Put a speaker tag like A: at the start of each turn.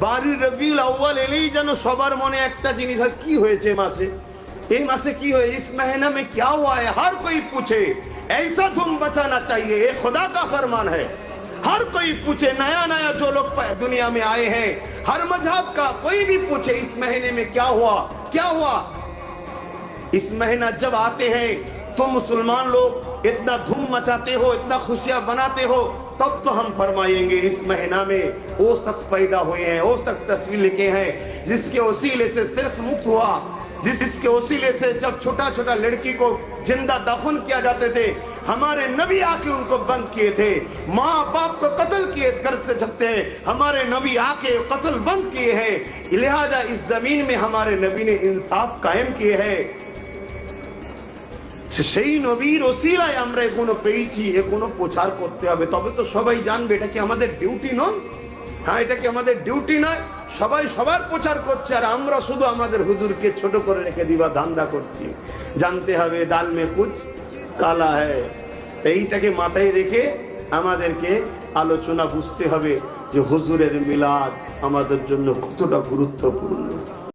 A: 12 রবিউল আউয়াল এলেই যেন সবার মনে একটা জিনিস হয়, কি হয়েছে মাসে, এই মাসে কি হয়ে, इस महीना में क्या हुआ है। हर कोई पूछे, ऐसा धूम बचाना चाहिए, ये खुदा का फरमान है। हर कोई पूछे, नया नया जो लोग दुनिया में आए हैं, हर मजहब का कोई भी पूछे इस महीने में क्या हुआ, क्या हुआ। इस महीना जब आते हैं तो मुसलमान लोग इतना धूम मचाते हो, इतना खुशियां बनाते हो, तब तो हम फरमाएंगे इस महीना में वो शख्स पैदा हुए हैं, वो शख्स तस्वीर लिखे हैं जिसके वसीले से सिर्फ मुक्त हुआ, जिसके वसीले से जब छोटा छोटा लड़की को जिंदा दफन किया जाते थे, हमारे नबी आके उनको बंद किए थे। माँ बाप को कत्ल किए कर सकते हैं, हमारे नबी आके कत्ल बंद किए हैं। लिहाजा इस जमीन में हमारे नबी ने इंसाफ कायम किए हैं। সেই নবীর ওসিলায় আমরা এগুলো পেয়েছি, এগুলো প্রচার করতে হবে, তবে তো সবাই জানবে। এটা কি আমাদের ডিউটি নয়? হ্যাঁ, এটা কি আমাদের ডিউটি নয়? সবাই সবার প্রচার করছে আর আমরা শুধু আমাদের হুজুরকে ছোট করে রেখে দিবা ধান্দা করছি। জানতে হবে দাল মে কুছ কালা হ্যায়। এইটাকে মাথায় রেখে আমাদেরকে আলোচনা বুঝতে হবে যে হুজুরের মিলাদ আমাদের জন্য কতটা গুরুত্বপূর্ণ।